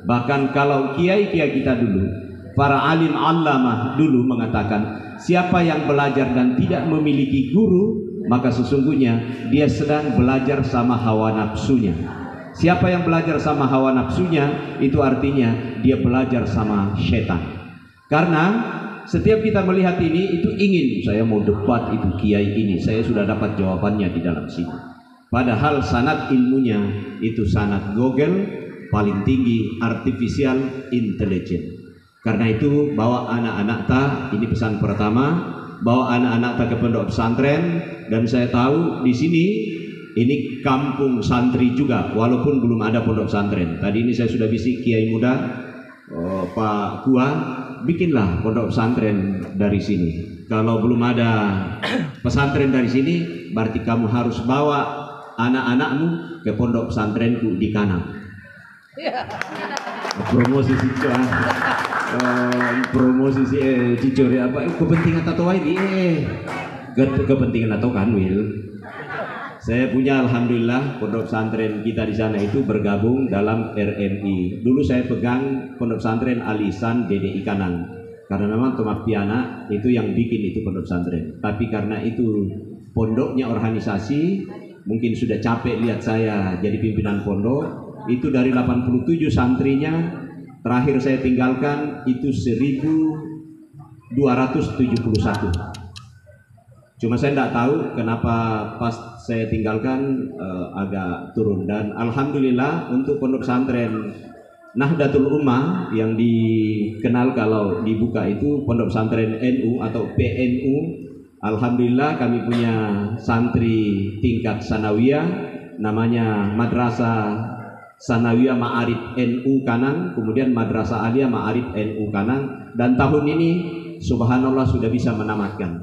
Bahkan kalau kiai-kiai kita dulu, para alim allamah dulu mengatakan, siapa yang belajar dan tidak memiliki guru, maka sesungguhnya dia sedang belajar sama hawa nafsunya. Siapa yang belajar sama hawa nafsunya, itu artinya dia belajar sama setan. Karena setiap kita melihat ini, itu ingin, saya mau debat itu kiai ini, saya sudah dapat jawabannya di dalam sini. Padahal sanad ilmunya itu sanad Google, paling tinggi artificial intelligence. Karena itu bawa anak-anak ta, ini pesan pertama, bawa anak-anak ta ke pondok pesantren. Dan saya tahu di sini ini kampung santri juga, walaupun belum ada pondok pesantren. Tadi ini saya sudah bisik kiai muda, Pak Kua, bikinlah pondok pesantren dari sini. Kalau belum ada pesantren dari sini, berarti kamu harus bawa anak-anakmu ke pondok pesantrenku di Kanang. Promosi Cico, promosi si Cico ya, apa kepentingan atau ini kepentingan atau kan Will. Saya punya alhamdulillah pondok pesantren kita di sana itu bergabung dalam RMI. Dulu saya pegang pondok pesantren Alisan DDI Kanang. Karena memang Tomak Piana itu yang bikin itu pondok pesantren. Tapi karena itu pondoknya organisasi, mungkin sudah capek lihat saya jadi pimpinan pondok. Itu dari 87 santrinya, terakhir saya tinggalkan itu 1271. Cuma saya tidak tahu kenapa pas saya tinggalkan agak turun. Dan alhamdulillah untuk pondok pesantren Nahdlatul Ummah yang dikenal kalau dibuka itu pondok pesantren NU atau PNU. Alhamdulillah kami punya santri tingkat sanawiyah, namanya Madrasah Sanawiyah Ma'arif NU Kanang, kemudian Madrasah Aliyah Ma'arif NU Kanang. Dan tahun ini subhanallah sudah bisa menamatkan.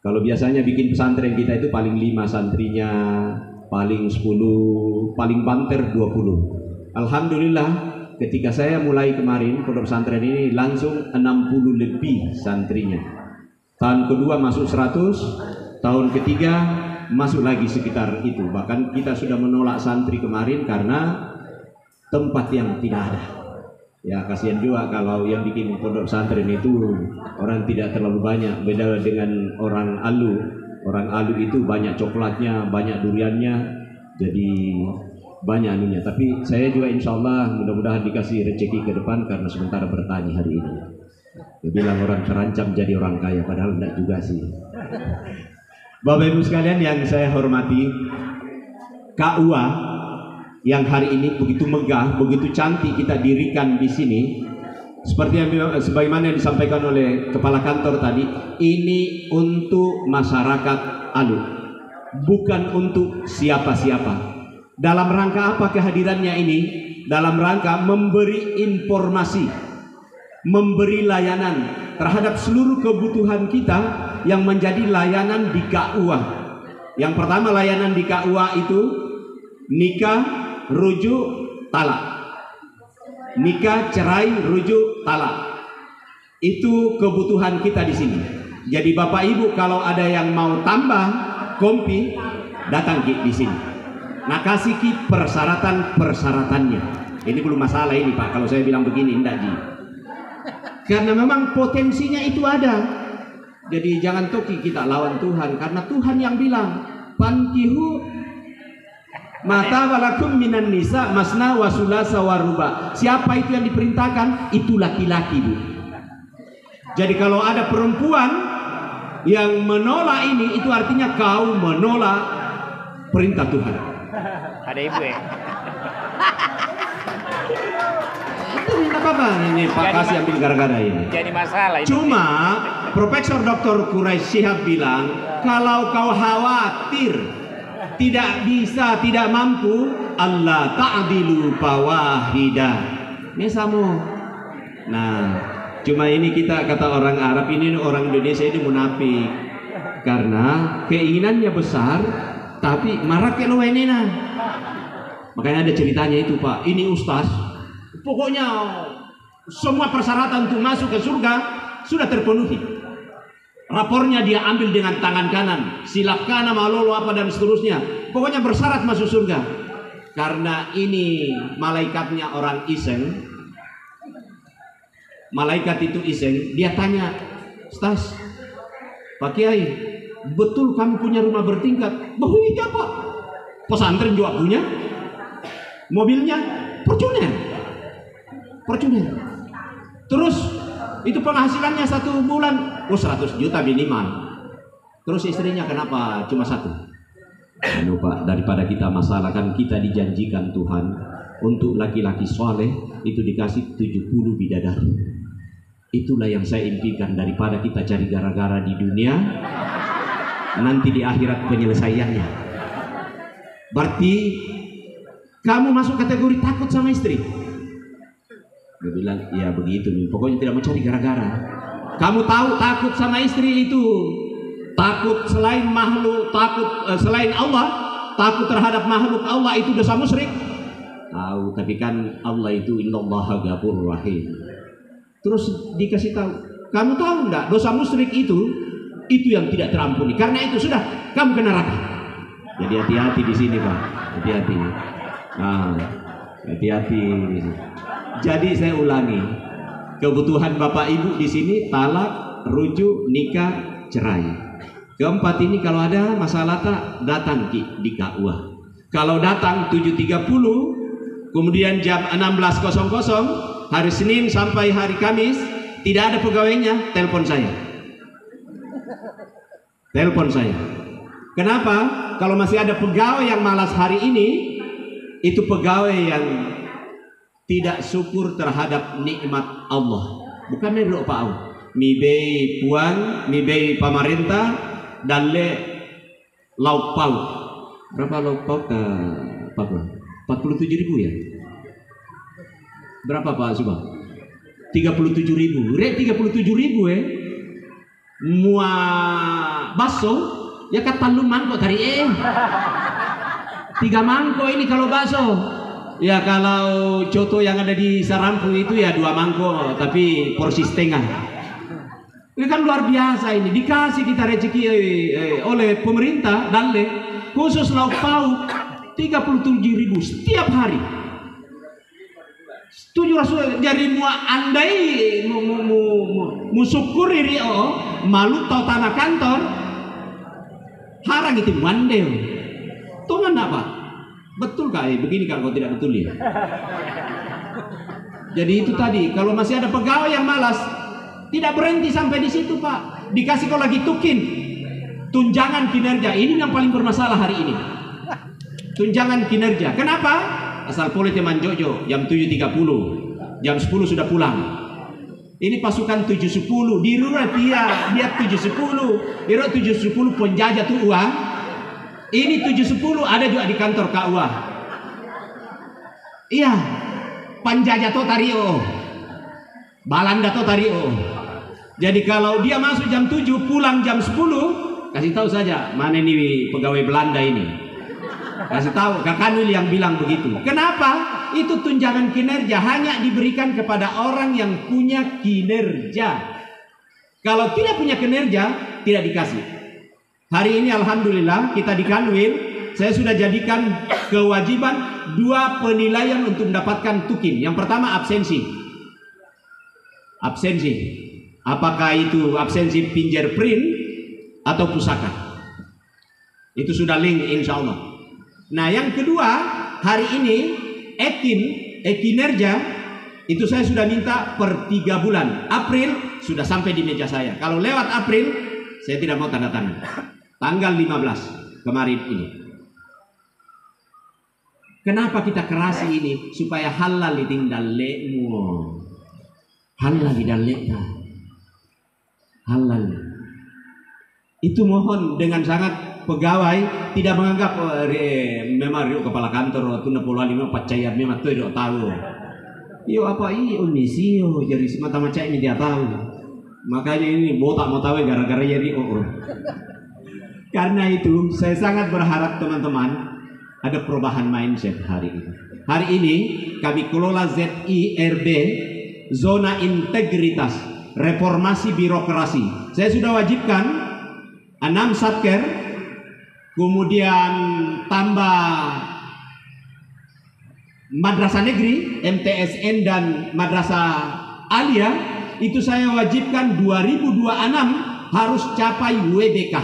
Kalau biasanya bikin pesantren kita itu paling 5 santrinya, paling 10, paling banter 20. Alhamdulillah ketika saya mulai kemarin pondok pesantren ini langsung 60 lebih santrinya. Tahun kedua masuk 100, tahun ketiga masuk lagi sekitar itu. Bahkan kita sudah menolak santri kemarin karena tempat yang tidak ada. Ya kasihan juga kalau yang bikin pondok pesantren itu orang tidak terlalu banyak. Beda dengan orang alu. Orang alu itu banyak coklatnya, banyak duriannya, jadi banyak anunya. Tapi saya juga insya Allah mudah-mudahan dikasih rezeki ke depan karena sementara bertani hari ini. Dia bilang orang terancam jadi orang kaya, padahal tidak juga sih. Bapak Ibu sekalian yang saya hormati, KUA yang hari ini begitu megah, begitu cantik kita dirikan di sini, seperti yang sebagaimana yang disampaikan oleh kepala kantor tadi, ini untuk masyarakat Alu, bukan untuk siapa-siapa. Dalam rangka apa kehadirannya ini? Dalam rangka memberi informasi, memberi layanan terhadap seluruh kebutuhan kita yang menjadi layanan di KUA. Yang pertama layanan di KUA itu nikah, rujuk, talak. Nikah, cerai, rujuk, talak. Itu kebutuhan kita di sini. Jadi Bapak Ibu kalau ada yang mau tambah kompi, datang di sini. Nah kasih ki persyaratan-persyaratannya. Ini belum masalah ini Pak. Kalau saya bilang begini, enggak Ji. Karena memang potensinya itu ada. Jadi jangan toki kita lawan Tuhan. Karena Tuhan yang bilang, pankihu mata walakum minan nisa masna wasulasa waruba. Siapa itu yang diperintahkan? Itu laki-laki Bu. Jadi kalau ada perempuan yang menolak ini, itu artinya kau menolak perintah Tuhan. Ada ibu ya? Itu minta apa ini Pak kasih ambil gara-gara ini. Jadi masalah ini. Cuma Profesor Dr. Quraisy Shihab bilang, kalau kau khawatir tidak bisa, tidak mampu, Allah ta'dilu fawahidah. Mesamu. Nah, cuma ini kita kata orang Arab ini, orang Indonesia ini munafik. Karena keinginannya besar, tapi marak ke loenena. Makanya ada ceritanya itu Pak. Ini Ustaz, pokoknya semua persyaratan untuk masuk ke surga sudah terpenuhi. Rapornya dia ambil dengan tangan kanan, silakan malolo apa dan seterusnya. Pokoknya bersyarat masuk surga. Karena ini malaikatnya orang iseng, malaikat itu iseng, dia tanya, Stas, Pak Kiai, betul kamu punya rumah bertingkat? Bahwa iya Pak, pesantren juga punya, mobilnya Fortuner. Terus itu penghasilannya 1 bulan 100 juta minimal. Terus istrinya kenapa cuma 1? Pak, daripada kita masalah, kan kita dijanjikan Tuhan untuk laki-laki soleh itu dikasih 70 bidadari. Itulah yang saya impikan, daripada kita cari gara-gara di dunia, nanti di akhirat penyelesaiannya. Berarti kamu masuk kategori takut sama istri. Dia bilang, ya begitu nih, pokoknya tidak mau cari gara-gara. Kamu tahu takut sama istri itu takut selain makhluk, selain Allah, takut terhadap makhluk Allah itu dosa musyrik. Tahu, tapi kan Allah itu innallaha ghafurur rahim. Terus dikasih tahu, kamu tahu enggak dosa musyrik itu yang tidak terampuni. Karena itu sudah kamu ke neraka. Jadi hati-hati di sini Pak, hati-hati. Hati-hati. Jadi saya ulangi, kebutuhan Bapak Ibu di sini talak, rujuk, nikah, cerai. Keempat ini kalau ada masalah tak datang di KUA. Kalau datang 7.30, kemudian jam 16.00 hari Senin sampai hari Kamis tidak ada pegawainya, telepon saya. Telepon saya. Kenapa? Kalau masih ada pegawai yang malas hari ini, itu pegawai yang tidak syukur terhadap nikmat Allah. Bukan dari Pak Au. Mibei puang, mibei pemerintah, dan le lauk pauk. Berapa lauk pauk ke Papua? 47.000 ya? Berapa Pak Subah? 37.000. Rek 37.000 mua baso ya kata lu mangkok tadi 3 mangkok ini kalau baso. Ya kalau coto yang ada di Sarampu itu ya 2 mangkok, tapi porsi setengah. Ini kan luar biasa ini, dikasih kita rezeki oleh pemerintah dan khusus lauk pauk 37.000 setiap hari. Setuju Rasul, jadi mua andai mu syukuri rio malu tau tanah kantor harang itu mandel. Tuh mana Pak? Betul kah? Begini kan kalau tidak betul ya. Jadi itu tadi, kalau masih ada pegawai yang malas, tidak berhenti sampai di situ Pak. Dikasih kalau lagi tukin tunjangan kinerja. Ini yang paling bermasalah hari ini. Tunjangan kinerja. Kenapa? Asal boleh teman Jojo jam 7.30, jam 10 sudah pulang. Ini pasukan 7.10 di rumah dia 7.10, dia 7.10 penjajah tuh uang. Ini 7.10 ada juga di kantor KUA. Iya, penjajah tuh tario, Balanda tuh tario. Jadi kalau dia masuk jam 7 pulang jam 10, kasih tahu saja mana nih pegawai Belanda ini. Kasih tahu Kakanwil yang bilang begitu. Kenapa? Itu tunjangan kinerja hanya diberikan kepada orang yang punya kinerja. Kalau tidak punya kinerja, tidak dikasih. Hari ini alhamdulillah kita di Kanwil, saya sudah jadikan kewajiban 2 penilaian untuk mendapatkan tukin. Yang pertama absensi. Absensi. Apakah itu absensi fingerprint atau pusaka? Itu sudah link insya Allah. Nah yang kedua, hari ini kinerja itu saya sudah minta per 3 bulan. April sudah sampai di meja saya. Kalau lewat April, saya tidak mau tanda tangan. Tanggal 15 kemarin ini. Kenapa kita kerasi ini? Supaya halal ditinggal lekmu. Halal didalekna. Halal. Itu mohon dengan sangat pegawai tidak menganggap memang kepala kantor tu 65 percaya memang tu tidak tahu. Yo apa ini omisi yo jadi semata-mata ini dia tahu. Makanya ini botak mau tahu gara-gara jadi Karena itu saya sangat berharap teman-teman ada perubahan mindset hari ini. Hari ini kami kelola ZIRB, zona integritas, reformasi birokrasi. Saya sudah wajibkan 6 satker, kemudian tambah madrasah negeri, MTSN dan madrasah alia itu saya wajibkan 2026 harus capai WBK.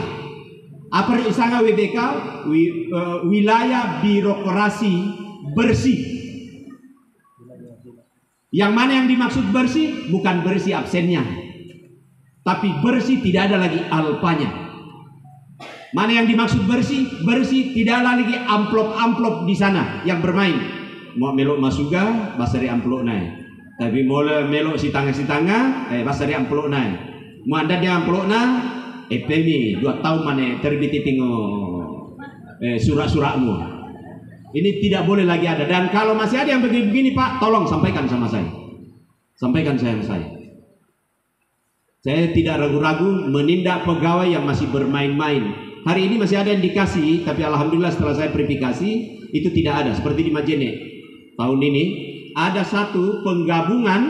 Apa istilahnya WBK? Wilayah birokrasi bersih. Yang mana yang dimaksud bersih? Bukan bersih absennya, tapi bersih tidak ada lagi alpanya. Mana yang dimaksud bersih? Bersih tidak ada lagi amplop-amplop di sana yang bermain. Mau melok masuga, basari amplop naik. Tapi mau melok si tangga, basari amplop naik. Mau anda dia amplop naik, pemi 2 tahun mana terbit tengok surat-suratmu. Ini tidak boleh lagi ada. Dan kalau masih ada yang begini-begini Pak, tolong sampaikan sama saya. Sampaikan saya. Saya tidak ragu-ragu menindak pegawai yang masih bermain-main. Hari ini masih ada indikasi, tapi alhamdulillah setelah saya verifikasi itu tidak ada. Seperti di Majene tahun ini ada satu penggabungan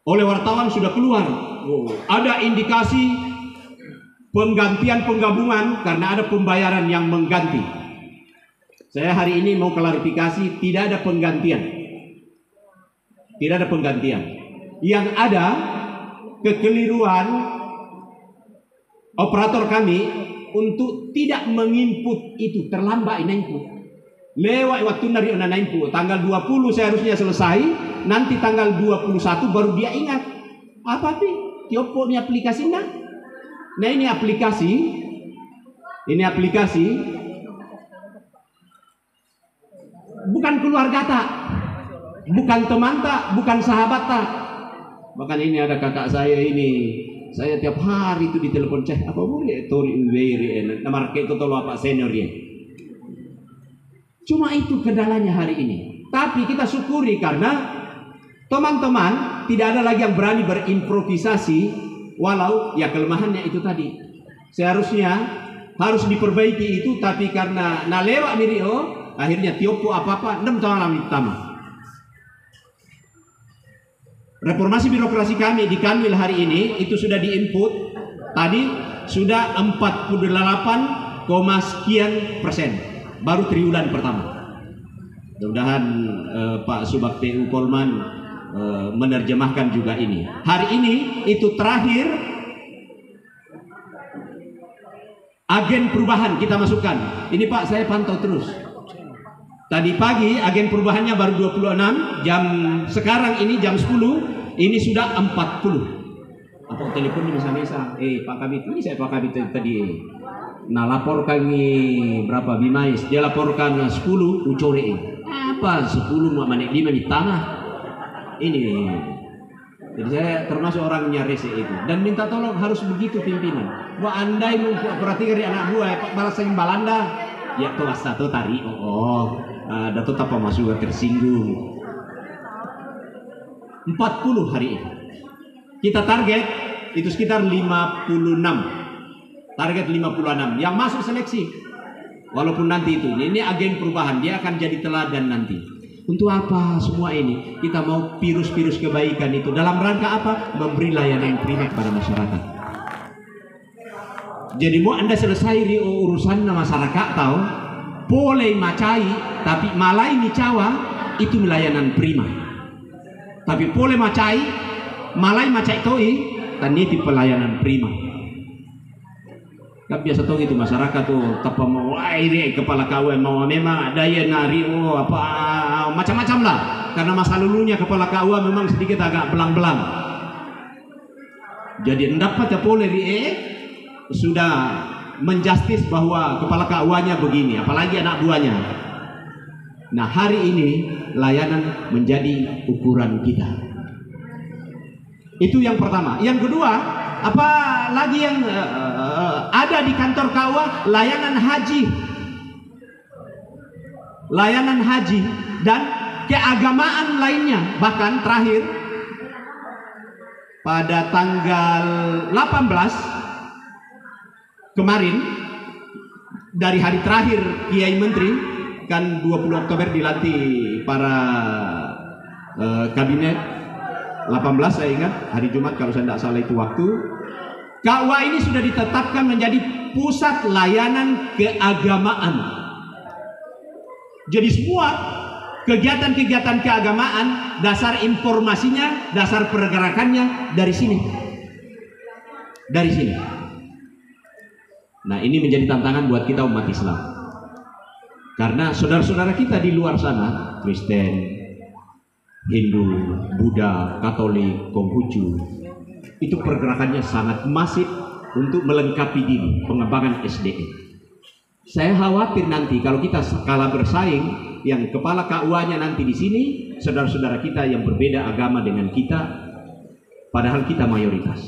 oleh wartawan sudah keluar. Ada indikasi penggantian penggabungan karena ada pembayaran yang mengganti. Saya hari ini mau klarifikasi, tidak ada penggantian. Tidak ada penggantian. Yang ada kekeliruan operator kami untuk tidak menginput itu, terlambat input. Lewat waktu dari input, tanggal 20 seharusnya selesai, nanti tanggal 21 baru dia ingat. Apa sih? Tiopo ini aplikasinya? Nah ini aplikasi bukan keluarga tak, bukan teman tak, bukan sahabat tak. Bahkan ini ada kakak saya ini, saya tiap hari itu ditelepon ceh apa boleh tori uweri nama itu tolong apa senior dia. Cuma itu kendalanya hari ini. Tapi kita syukuri karena teman-teman tidak ada lagi yang berani berimprovisasi, walau ya kelemahannya itu tadi. Seharusnya harus diperbaiki itu, tapi karena nalewa mirio akhirnya tiopo apa-apa 6 tahun lama pertama. Reformasi birokrasi kami di Kanwil hari ini itu sudah diinput tadi sudah 48, sekian persen baru triwulan pertama. Mudah-mudahan Pak Subakti Kolman menerjemahkan juga ini. Hari ini itu terakhir agen perubahan kita masukkan. Ini Pak saya pantau terus. Tadi pagi agen perubahannya baru 26, sekarang ini jam 10 ini sudah 40. Apa telepon di mesa-mesa? Pak Kabit, ini saya Pak Kabit tadi. Nah lapor kami berapa Bimais? Dia laporkan 10 ucore. Apa 10 manik 5 di tanah? Ini. Jadi saya termasuk orangnya rese itu dan minta tolong harus begitu pimpinan. Wah andai mau perhatikan dari anak buah balas yang Balanda. Ya tuh satu tari. Ada tetap masuk tersinggung. 40 hari ini. Kita target itu sekitar 56. Target 56 yang masuk seleksi. Walaupun nanti itu ini agen perubahan, dia akan jadi teladan nanti. Untuk apa semua ini? Kita mau virus-virus kebaikan itu dalam rangka apa? Memberi layanan prima kepada masyarakat. Jadi mau Anda selesai urusan masyarakat tahu? Boleh macai, tapi malai micawa itu layanan prima. Tapi boleh macai, malai macai toi, dan itu pelayanan prima. Kan biasa tahu itu masyarakat tuh, tanpa mau air kepala kawan mau memang daya nari apa macam-macam lah. Karena masa lalunya kepala kawan memang sedikit agak belang-belang. Jadi dapat ya boleh sudah menjustis bahwa kepala kawannya begini, apalagi anak buahnya. Nah hari ini layanan menjadi ukuran kita. Itu yang pertama. Yang kedua, apa lagi yang ada di kantor KUA? Layanan haji. Layanan haji dan keagamaan lainnya. Bahkan terakhir pada tanggal 18 kemarin, dari hari terakhir Kiai Menteri, kan 20 Oktober dilantik para kabinet, 18 saya ingat, hari Jumat kalau saya tidak salah itu waktu. KUA ini sudah ditetapkan menjadi pusat layanan keagamaan. Jadi semua kegiatan-kegiatan keagamaan, dasar informasinya, dasar pergerakannya dari sini. Dari sini. Nah, ini menjadi tantangan buat kita umat Islam. Karena saudara-saudara kita di luar sana, Kristen, Hindu, Buddha, Katolik, Konghucu, itu pergerakannya sangat masif untuk melengkapi diri, pengembangan SDM. Saya khawatir nanti kalau kita kalah bersaing, yang kepala KUA-nya nanti di sini, saudara-saudara kita yang berbeda agama dengan kita, padahal kita mayoritas.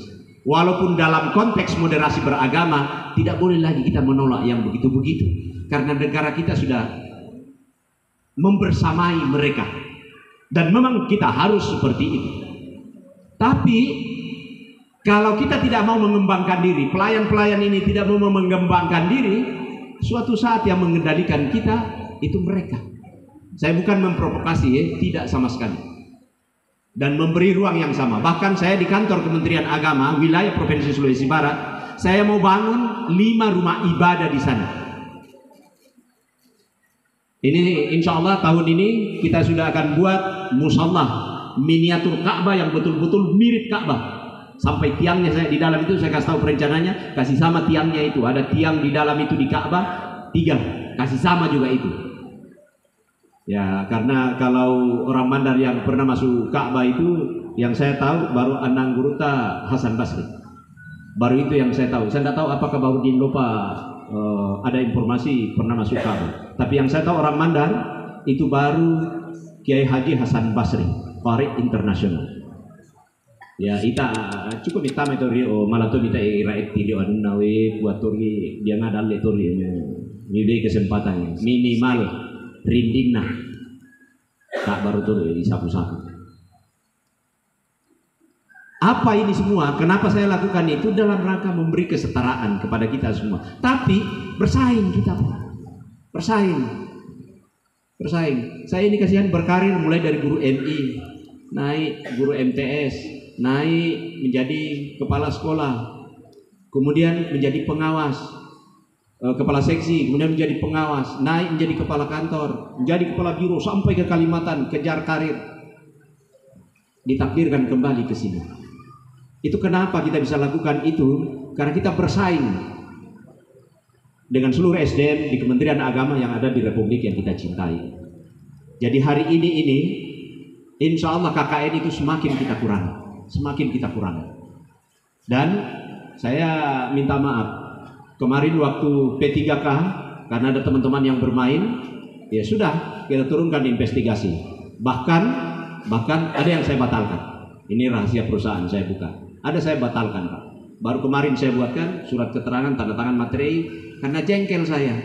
Walaupun dalam konteks moderasi beragama, tidak boleh lagi kita menolak yang begitu-begitu. Karena negara kita sudah membersamai mereka. Dan memang kita harus seperti itu. Tapi kalau kita tidak mau mengembangkan diri, pelayan-pelayan ini tidak mau mengembangkan diri, suatu saat yang mengendalikan kita itu mereka. Saya bukan memprovokasi ya, tidak sama sekali. Dan memberi ruang yang sama. Bahkan saya di kantor Kementerian Agama wilayah Provinsi Sulawesi Barat, saya mau bangun 5 rumah ibadah di sana. Ini insya Allah tahun ini kita sudah akan buat musholla miniatur Ka'bah yang betul-betul mirip Ka'bah. Sampai tiangnya saya di dalam itu saya kasih tahu perencananya, kasih sama tiangnya itu. Ada tiang di dalam itu di Ka'bah 3, kasih sama juga itu. Ya, karena kalau orang Mandar yang pernah masuk Ka'bah itu, yang saya tahu baru Anang Guruta Hasan Basri. Baru itu yang saya tahu. Saya tidak tahu apakah Bahudin Lopa ada informasi pernah masuk Ka'bah. Tapi yang saya tahu orang Mandar itu baru Kiai Haji Hasan Basri, Farid Internasional. Ya, ita cukup hitam itu rio malah tuh kita iraet video anu nawe buat tori dia ngadal le tori ini kesempatan minimal rindingna tak baru tuh di sapu-sapu. Apa ini semua? Kenapa saya lakukan itu? Dalam rangka memberi kesetaraan kepada kita semua. Tapi bersaing kita, bersaing. Saya ini kasihan berkarir mulai dari guru MI, naik guru MTS, naik menjadi kepala sekolah, kemudian menjadi pengawas, kepala seksi, kemudian menjadi pengawas, naik menjadi kepala kantor, menjadi kepala biro sampai ke Kalimantan, kejar karir, ditakdirkan kembali ke sini. Itu kenapa kita bisa lakukan itu? Karena kita bersaing dengan seluruh SDM di Kementerian Agama yang ada di Republik yang kita cintai. Jadi hari ini insya Allah KKN itu semakin kita kurang. Dan saya minta maaf, kemarin waktu P3K karena ada teman-teman yang bermain, ya sudah kita turunkan investigasi. Bahkan ada yang saya batalkan. Ini rahasia perusahaan, saya buka. Ada saya batalkan, Pak. Baru kemarin saya buatkan surat keterangan tanda tangan materi karena jengkel saya.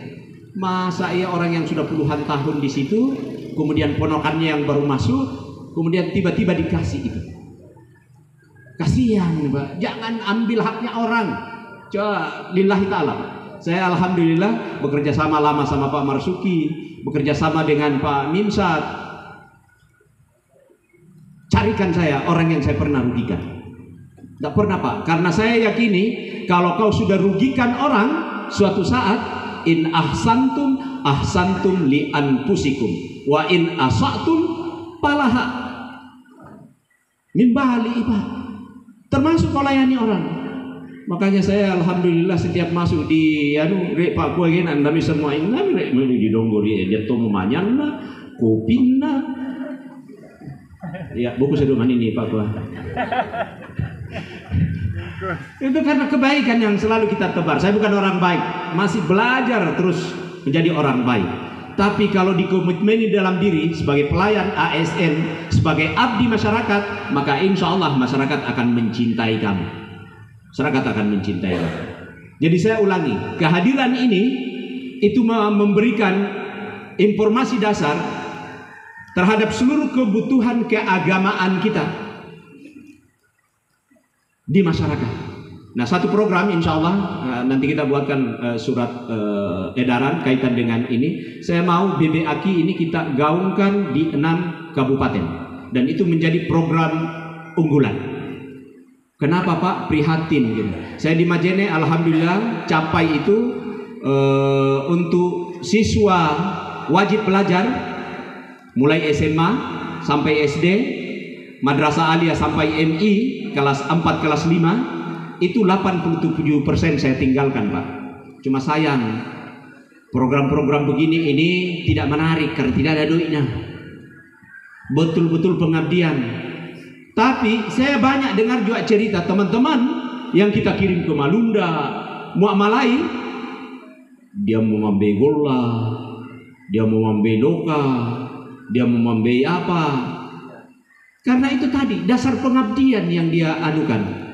Masa iya orang yang sudah puluhan tahun di situ, kemudian ponakannya yang baru masuk, kemudian tiba-tiba dikasih itu. Kasihan, Pak. Jangan ambil haknya orang. Coba lillahi ta'ala. Saya alhamdulillah bekerja sama lama sama Pak Marsuki, bekerja sama dengan Pak Mimsat. Carikan saya orang yang saya pernah rugikan. Tidak pernah, Pak. Karena saya yakini kalau kau sudah rugikan orang, suatu saat in ahsantum li anfusikum wa in asatum palaha min bali ibad. Termasuk melayani orang. Makanya saya alhamdulillah setiap masuk di Pak Kuai nami semua ini nami di donggori dia tuh memanyanna kopinna. Ya, buku seduman ini Pak Kuai. Itu karena kebaikan yang selalu kita tebar. Saya bukan orang baik, masih belajar terus menjadi orang baik. Tapi kalau dikomitmeni dalam diri sebagai pelayan ASN, sebagai abdi masyarakat, maka insya Allah masyarakat akan mencintai kamu. Masyarakat akan mencintai kamu. Jadi saya ulangi, kehadiran ini itu memberikan informasi dasar terhadap seluruh kebutuhan keagamaan kita di masyarakat. Nah, satu program insya Allah nanti kita buatkan surat edaran kaitan dengan ini. Saya mau BBAKI ini kita gaungkan di 6 kabupaten dan itu menjadi program unggulan. Kenapa Pak? Prihatin gitu. Saya di Majene alhamdulillah capai itu untuk siswa wajib belajar mulai SMA sampai SD, madrasah aliyah sampai MI kelas 4 kelas 5, itu 87% saya tinggalkan, Pak. Cuma sayang, program-program begini ini tidak menarik karena tidak ada duitnya. Betul-betul pengabdian. Tapi saya banyak dengar juga cerita teman-teman yang kita kirim ke Malunda, Muamalai, dia mau membegol lah, dia mau membeloka, dia mau membei apa. Karena itu tadi dasar pengabdian yang dia anukan.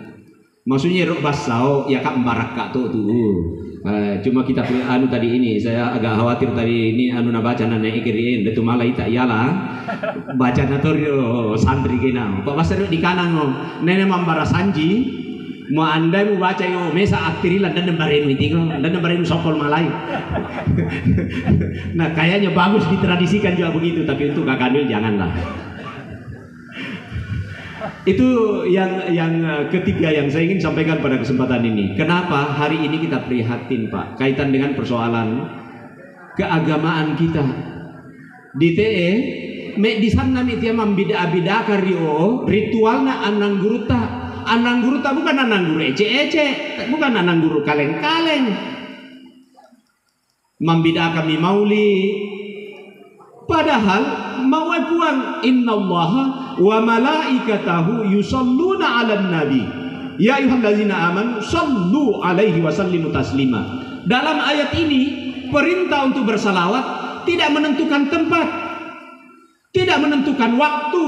Maksudnya rok basau ya kak membarak kak tuh. Cuma kita anu tadi ini saya agak khawatir tadi ini anu na baca nana ikirin itu malah tak iyalah baca nator santri kena pak pasar di kanan nenek mambara sanji mau andai mau baca yo mesa aktirilan dan nembarin itu dan nembarin sokol malai. Nah kayaknya bagus ditradisikan juga begitu, tapi untuk Kak Kamil janganlah. Itu yang ketiga yang saya ingin sampaikan pada kesempatan ini. Kenapa hari ini kita prihatin, Pak, kaitan dengan persoalan keagamaan kita. Di TE di sana mi dia membida-bida karyo ritualna anang guruta. Anang guruta bukan anang guru ece-ece, bukan anang guru kaleng-kaleng. Membida kami mauli. Padahal mau puang innallaha wa malaikatahu yusalluna 'alan nabi ya ayyuhallazina amanu sallu alaihi wa sallimu taslima. Dalam ayat ini perintah untuk bersalawat tidak menentukan tempat, tidak menentukan waktu.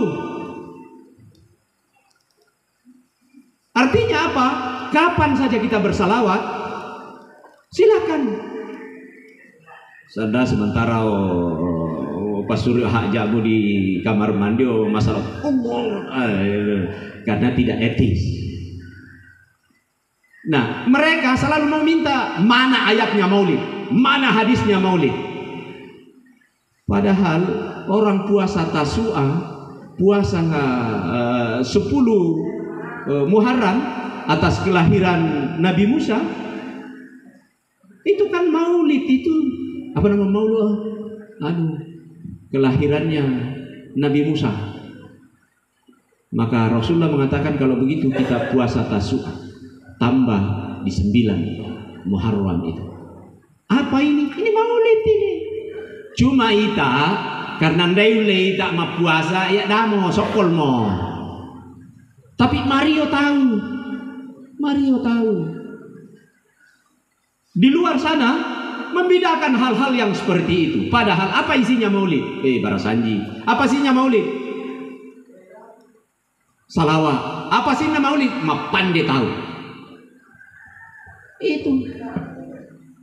Artinya apa? Kapan saja kita bersalawat silakan. Sada sementara pas suruh hak jamu di kamar mandi masalah karena tidak etis. Nah mereka selalu mau minta mana ayatnya maulid, mana hadisnya maulid. Padahal orang puasa Tasu'a, puasa 10 Muharram atas kelahiran Nabi Musa, itu kan maulid, itu apa nama maulid? Kelahirannya Nabi Musa. Maka Rasulullah mengatakan kalau begitu kita puasa Tasu'a tambah di 9 Muharram itu. Apa ini? Ini maulid ini. Cuma ita karena ndai ita ma puasa ya damo sokol mo. Tapi Mario tahu. Di luar sana membedakan hal-hal yang seperti itu. Padahal apa isinya maulid? Barasanji. Apa isinya maulid? Salawat. Apa isinya maulid? Mapande tahu. Itu.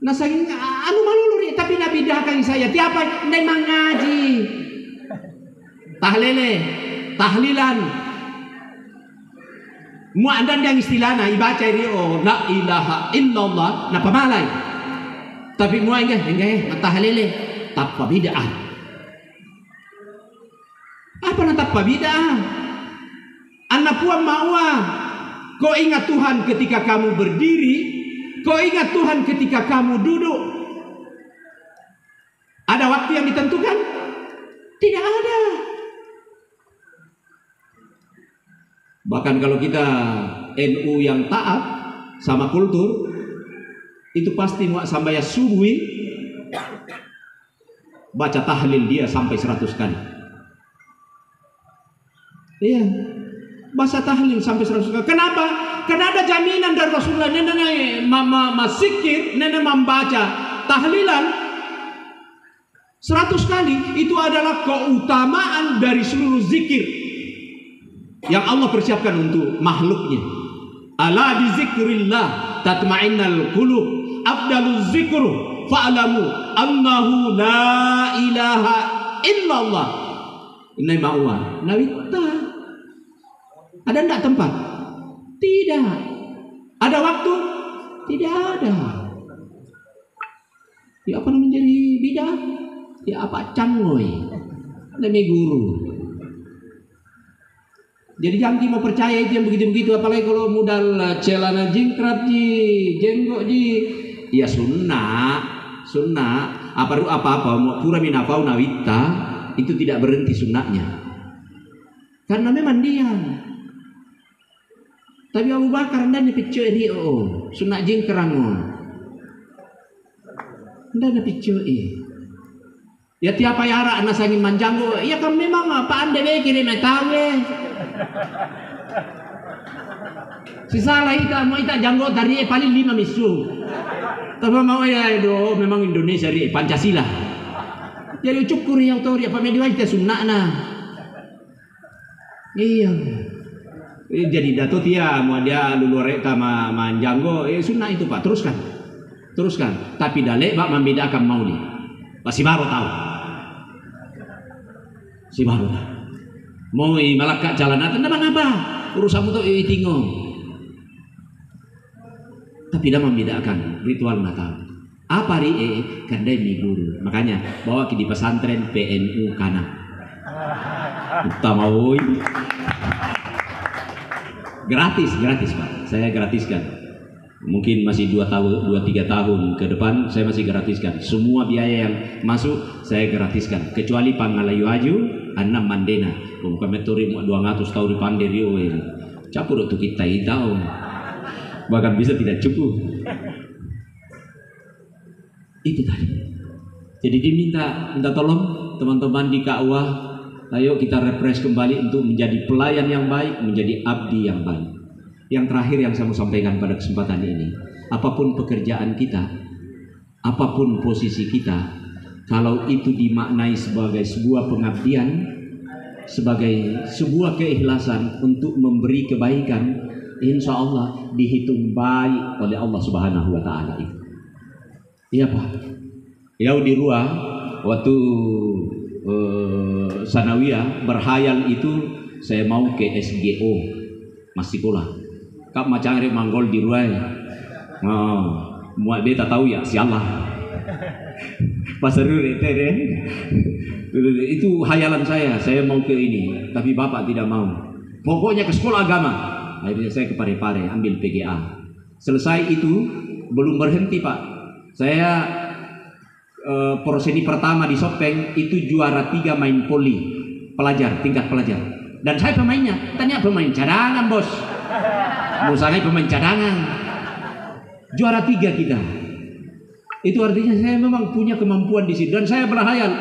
Nah saya maluluri tapi nabi bedakan saya. Tiapa memang ngaji. Tahlele, tahlilan. Mu'adan yang istilahnya ibaca rio la ilaha illallah na pamalay. Tapi mua enggak matahalele tappa bid'ah. Apa na tappa bid'ah? Anak puan mawa. Kau ingat Tuhan ketika kamu berdiri, kau ingat Tuhan ketika kamu duduk. Ada waktu yang ditentukan? Tidak ada. Bahkan kalau kita NU yang taat sama kultur, itu pasti sampai subuhi baca tahlil dia sampai 100 kali. Iya, baca tahlil sampai 100 kali. Kenapa? Karena ada jaminan dari Rasulullah. Nenek masikir, nenek membaca tahlilan 100 kali. Itu adalah keutamaan dari seluruh zikir yang Allah persiapkan untuk makhluknya. Ala bi zikrillah tatma'innal qulub, afdaluz zikru fa'lamu annahu la ilaha illallah. Ini ma'wa nawita. Ada enggak tempat? Tidak. Ada waktu? Tidak ada. Ya apa namanya menjadi bidah? Ya apa cangoy? Demi guru. Jadi jangan mau percaya itu yang begitu-begitu, apalagi kalau modal celana jingkrat ji, jenggok ji. Ya sunnah. Apa mau pura minafau nawita. itu tidak berhenti sunnahnya. Karena memang diam. Tapi Abu Bakar dan picoi rio, sunnah jingkrang. Dan picoi. Ya tiap ayara anak sangin manjanggo, ya kan memang apa anda kirim tahu. Si salah mau ita janggo dari paling 5 misu. Tapi mau ya itu memang Indonesia di Pancasila. Jadi cukur yang tahu dia pamedi wajib sunnahna. Iya. Jadi dato dia mau dia lulu reka manjanggo sunnah itu Pak, teruskan. Tapi dalek Pak membedakan maulid. Masih baru tahu. Si baru tahu. Mau malaka jalan apa? Urusanmu tuh tinggal. Tapi dia membedakan ritual Natal. Apa ri karena ini guru. Makanya bawa di pesantren PNU Kana. Utama woi. Gratis Pak. Saya gratiskan. Mungkin masih 2-3 tahun ke depan saya masih gratiskan. Semua biaya yang masuk saya gratiskan. Kecuali Pangalayu Aju, Anam Mandena. Bukan metode 200 tahun di Panderio. Capur untuk kita tahu. Bahkan bisa tidak cukup. Itu tadi. Jadi diminta tolong teman-teman di KUA, ayo kita refresh kembali untuk menjadi pelayan yang baik, menjadi abdi yang baik. Yang terakhir yang saya mau sampaikan pada kesempatan ini, apapun pekerjaan kita, apapun posisi kita, kalau itu dimaknai sebagai sebuah pengabdian, sebagai sebuah keikhlasan untuk memberi kebaikan, insya Allah dihitung baik oleh Allah Subhanahu Wa Taala itu. Iya Pak. Ya di Ruah waktu sanawiyah berhayal itu saya mau ke SGO masih sekolah. Kak macam ada manggol di Ruah. Muat beta tahu ya si Allah. Pasar itu hayalan saya mau ke ini, tapi bapak tidak mau. Pokoknya ke sekolah agama. Akhirnya saya ke Parepare ambil PGA. Selesai itu belum berhenti Pak. Saya prosedi pertama di Sopeng itu juara 3 main poli tingkat pelajar. Dan saya pemainnya, tanya pemain cadangan bos. Musanya pemain cadangan. Juara 3 kita. Itu artinya saya memang punya kemampuan di situ dan saya berhayal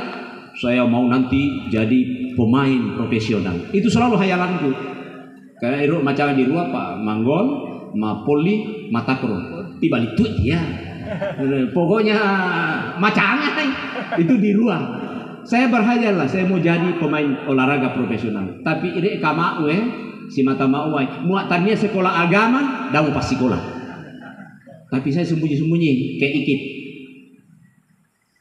saya mau nanti jadi pemain profesional. Itu selalu hayalanku. Karena itu macam di Ruah Pak Manggol, Poli, Matakro. Tiba itu dia. Pokoknya macamnya itu di Ruah. Saya berhayal lah, saya mau jadi pemain olahraga profesional. Tapi ini kamau si mata mau muatannya sekolah agama, dah mau pas sekolah. Tapi saya sembunyi-sembunyi kayak ikip.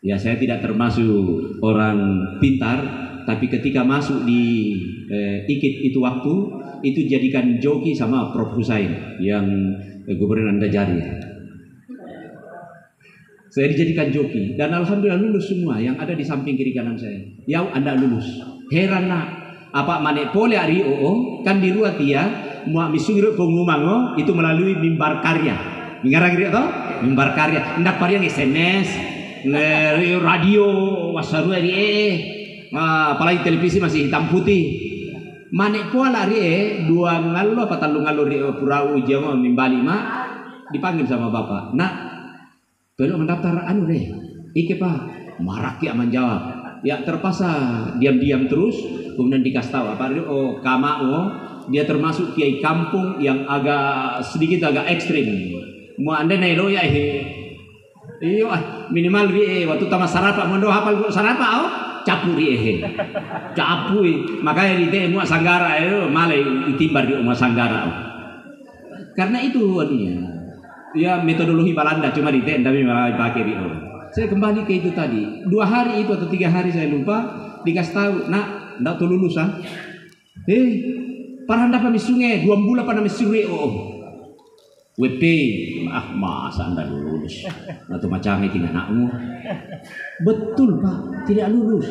Ya saya tidak termasuk orang pintar, tapi ketika masuk di ikip itu waktu itu jadikan joki sama Prof Husain yang gubernur Anda Jari. Saya dijadikan joki dan alhamdulillah lulus semua yang ada di samping kiri kanan saya. Ya Anda lulus. Heran nak. Apa manek pole ari kan di Ruah dia mau misungiro pengumuman itu melalui mimbar karya. Mengarang dia toh mimbar karya. Ndak pariang SMS, radio, wasaru ari apalagi televisi masih hitam putih. Manek pola rie 2 ngalo apa 3 ngalo rie purau jama mimbali dipanggil sama bapak. Nak, belum mendaftar anu deh. Ike Pak, marak ya menjawab. Ya terpaksa diam-diam terus kemudian dikasih tahu apa kamao dia termasuk kiai kampung yang sedikit agak ekstrim. Mau anda nelo ya iyo minimal rie waktu tama sarapa mau hafal sarapa capuri capui makanya di temu sanggara itu malah ditimbar di rumah sanggara karena itu ya metodologi Belanda cuma di tapi malah dipakai di saya kembali ke itu tadi 2 hari itu atau 3 hari saya lupa dikasih tahu nak ndak tuh lulus paranda pami sungai 2 bulan pada misuri WP masa anda lulus atau macam itu anakmu betul Pak tidak lulus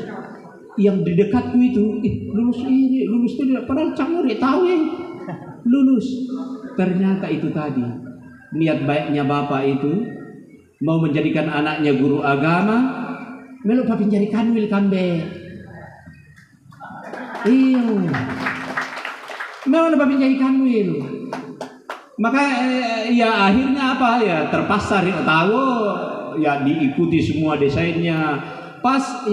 yang di dekatku itu lulus itu tidak padahal campur tahu lulus ternyata itu tadi niat baiknya bapak itu mau menjadikan anaknya guru agama meluk papi jadi kanwil kambe Iya. Memang babi jadi kamu itu. Maka ya akhirnya apa ya terpaksa tahu ya diikuti semua desainnya. Pas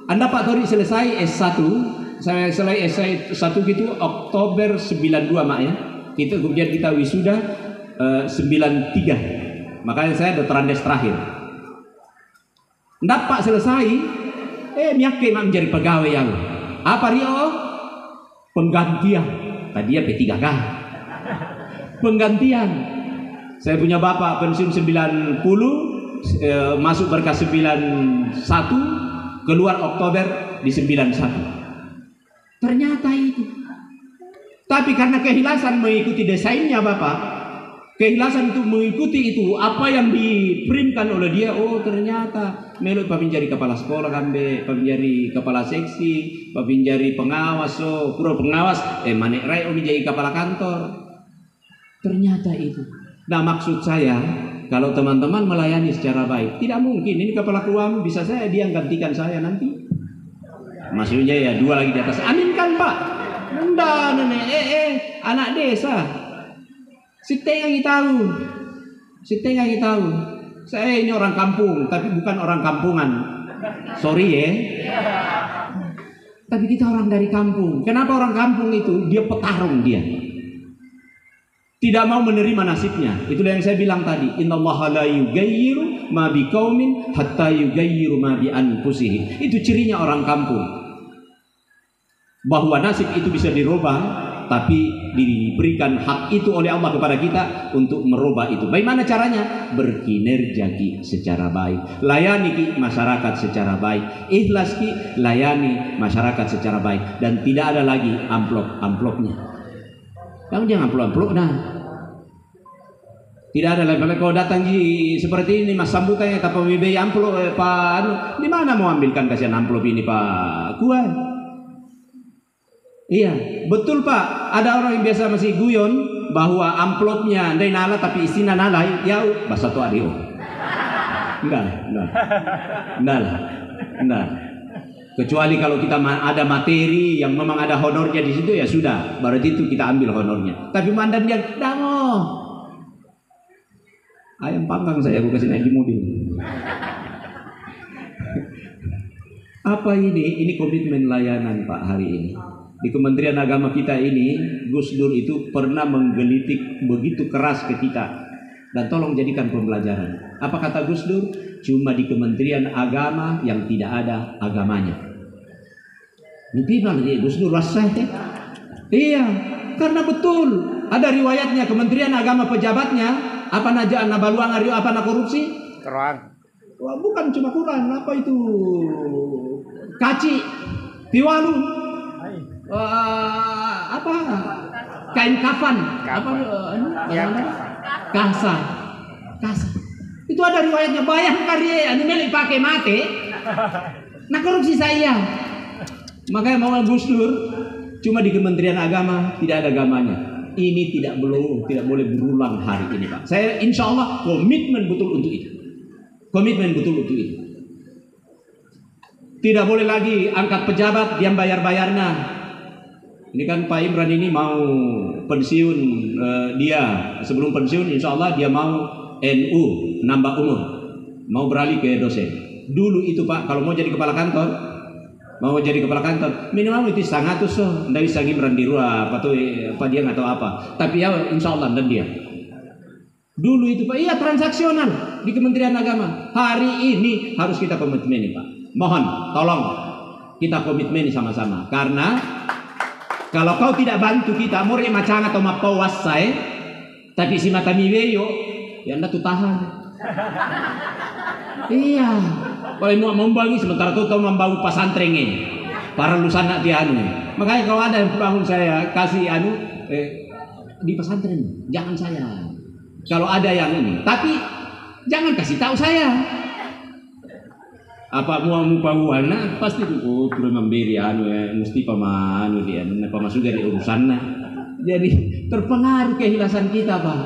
Anda Pak Tori selesai S1, saya selesai S1 gitu Oktober 92 Mak ya. Itu kemudian kita wisuda 93. Makanya saya doktorandes terakhir. Anda Pak selesai miyake mak menjadi pegawai yang apa Rio? Penggantian. Tadi ya P3K. Penggantian. Saya punya bapak pensiun 90, masuk berkas 91, keluar Oktober di 91. Ternyata itu. Tapi karena keikhlasan mengikuti desainnya bapak, keikhlasan untuk mengikuti itu apa yang diprimkan oleh dia. Oh ternyata meluk papin jadi kepala sekolah kambe, papin jadi kepala seksi, papin jadi pengawas, pro pengawas, manek rai jadi kepala kantor. Ternyata itu. Nah maksud saya, kalau teman-teman melayani secara baik, tidak mungkin ini kepala keuangan bisa saya dia gantikan saya nanti. Maksudnya ya 2 lagi di atas. Amin kan Pak? Enggak nenek, anak desa. Siteng yang tahu. Saya ini orang kampung, tapi bukan orang kampungan. Sorry ya. Tapi kita orang dari kampung. Kenapa orang kampung itu? Dia petarung dia. Tidak mau menerima nasibnya. Itulah yang saya bilang tadi. Innallaha la yughayyiru ma biqaumin hatta yughayyiru ma bi anfusihim. Itu cirinya orang kampung. Bahwa nasib itu bisa dirubah, tapi diberikan hak itu oleh Allah kepada kita untuk merubah itu. Bagaimana caranya? Berkinerja secara baik. Layani masyarakat secara baik. Ikhlas layani masyarakat secara baik. Dan tidak ada lagi amplopnya. Kamu jangan amplop nah. Tidak ada lagi. Kalau datang seperti ini Mas sambutannya tanpa memberi amplop Pak di mana mau ambilkan kasihan amplop ini Pak Kuan? Iya, betul Pak. Ada orang yang biasa masih guyon bahwa amplopnya ndai nala tapi isinya nala ya bahasa tu adio. Enggak. Kecuali kalau kita ada materi yang memang ada honornya di situ ya sudah, berarti itu kita ambil honornya. Tapi mandan dia dango. Ayam panggang saya aku kasih naik di mobil. Apa ini? Ini komitmen layanan Pak hari ini. Di Kementerian Agama kita ini, Gus Dur itu pernah menggelitik begitu keras ke kita. Dan tolong jadikan pembelajaran. Apa kata Gus Dur? Cuma di Kementerian Agama yang tidak ada agamanya. Mimpi dia Gus Dur rasanya. Iya, karena betul. Ada riwayatnya Kementerian Agama pejabatnya apa najaan nabaluang ario apa na korupsi? Terang. Wah, bukan cuma Quran, apa itu? Kaci, piwalu. Apa? Kain kafan. Apa? Kasa. Itu ada riwayatnya. Bayangkan dia, ini milik pakai mate. Nah korupsi saya. Makanya mau Gus Dur cuma di Kementerian Agama tidak ada agamanya. Ini tidak boleh berulang hari ini Pak. Saya insya Allah komitmen betul untuk itu. Tidak boleh lagi angkat pejabat diam bayarnya. Ini kan Pak Imran ini mau pensiun dia sebelum pensiun insya Allah dia mau NU nambah umur, mau beralih ke dosen. Dulu itu Pak kalau mau jadi kepala kantor minimal itu 100 so, ndak bisa Imran di rumah apa dia nggak tahu apa. Tapi ya insya Allah dan dia. Dulu itu Pak iya transaksional di Kementerian Agama. Hari ini harus kita komitmen Pak. Mohon tolong kita komitmen sama-sama karena kalau kau tidak bantu kita, mau macam atau mapawas saya, tapi si mata miweyo, ya anda tuh tahan. Iya, kalau mau membangun sementara tuh membangun pesantrennya, para lulusan nak dia anu. Makanya kalau ada yang bangun saya kasih anu di pesantren, jangan saya. Kalau ada yang ini, tapi jangan kasih tahu saya. Apa mau pawana pasti perlu memberi anu ya mesti pamanu dia pamasuk dari urusannya. Jadi terpengaruh keikhlasan kita Pak.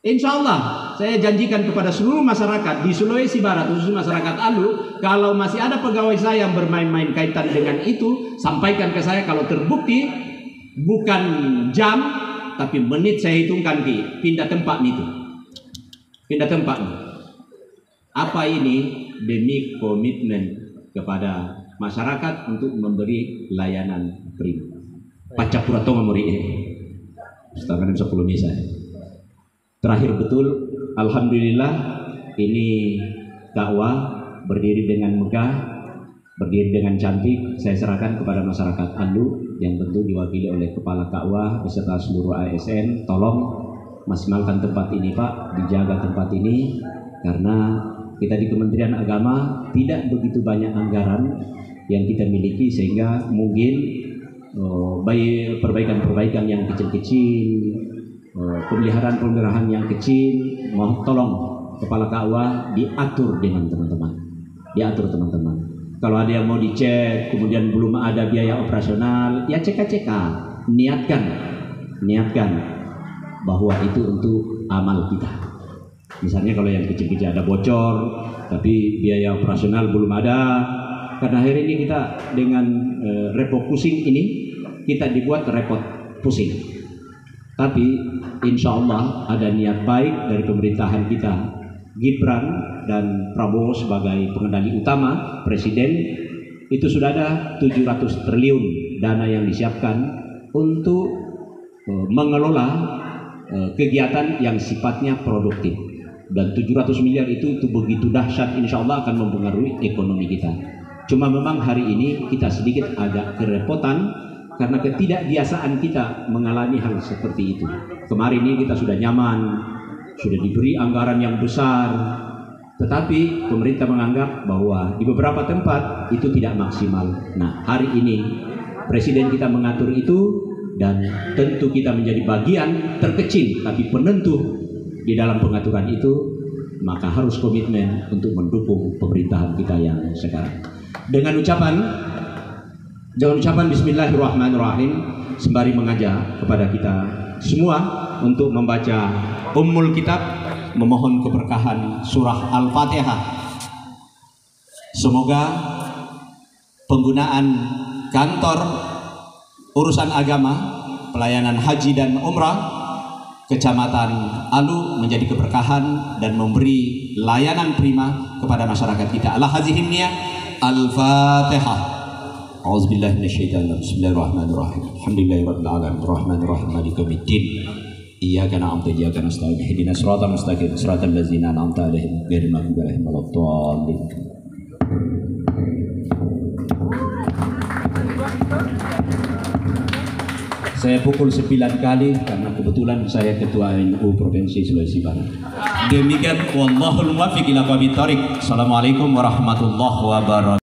Insya Allah saya janjikan kepada seluruh masyarakat di Sulawesi Barat, khususnya masyarakat Alu, kalau masih ada pegawai saya yang bermain-main kaitan dengan itu, sampaikan ke saya. Kalau terbukti bukan jam tapi menit saya hitungkan, Ki, pindah tempat itu, pindah tempat. Apa ini? Demi komitmen kepada masyarakat untuk memberi layanan prima. Pacapura tonga muri setengah 10 misa. Terakhir betul, alhamdulillah ini dakwah berdiri dengan megah, berdiri dengan cantik. Saya serahkan kepada masyarakat Alu yang tentu diwakili oleh Kepala Dakwah beserta seluruh ASN. Tolong maksimalkan tempat ini, Pak, dijaga tempat ini, karena kita di Kementerian Agama tidak begitu banyak anggaran yang kita miliki, sehingga mungkin baik perbaikan-perbaikan yang kecil-kecil, pemeliharaan yang kecil, mohon tolong Kepala Dakwah diatur dengan teman-teman, diatur teman-teman. Kalau ada yang mau dicek kemudian belum ada biaya operasional, ya cek, niatkan bahwa itu untuk amal kita. Misalnya kalau yang kecil-kecil ada bocor tapi biaya operasional belum ada, karena hari ini kita dengan refocusing ini kita dibuat repot pusing. Tapi insya Allah ada niat baik dari pemerintahan kita, Gibran dan Prabowo sebagai pengendali utama, Presiden, itu sudah ada 700 triliun dana yang disiapkan untuk mengelola kegiatan yang sifatnya produktif. Dan 700 miliar itu begitu dahsyat, insya Allah akan mempengaruhi ekonomi kita. Cuma memang hari ini kita sedikit agak kerepotan karena ketidakbiasaan kita mengalami hal seperti itu. Kemarin ini kita sudah nyaman, sudah diberi anggaran yang besar, tetapi pemerintah menganggap bahwa di beberapa tempat itu tidak maksimal. Nah, hari ini Presiden kita mengatur itu, dan tentu kita menjadi bagian terkecil tapi penentu di dalam pengaturan itu, maka harus komitmen untuk mendukung pemerintahan kita yang sekarang. Dengan ucapan Bismillahirrahmanirrahim, sembari mengajak kepada kita semua untuk membaca Ummul Kitab, memohon keberkahan surah Al-Fatihah. Semoga penggunaan kantor urusan agama, pelayanan haji dan umrah Kecamatan Alu menjadi keberkahan dan memberi layanan prima kepada masyarakat kita. Ala hadhihi niyah. Al-Fatihah. A'udzubillahi minasyaitonir rajim. Bismillahirrahmanirrahim. Alhamdulillahirabbil alamin. Arrahmanirrahim. Maliki yaumiddin. Iyyaka na'budu wa iyyaka nasta'in. Ihdinas siratal mustaqim. Siratal ladzina an'amta 'alaihim ghairil maghdubi 'alaihim waladdallin. Saya pukul 9 kali karena kebetulan saya Ketua NU Provinsi Sulawesi Barat. Demikian wallahul muwaffiq ila aqwamit thoriq. Assalamualaikum warahmatullahi wabarakatuh.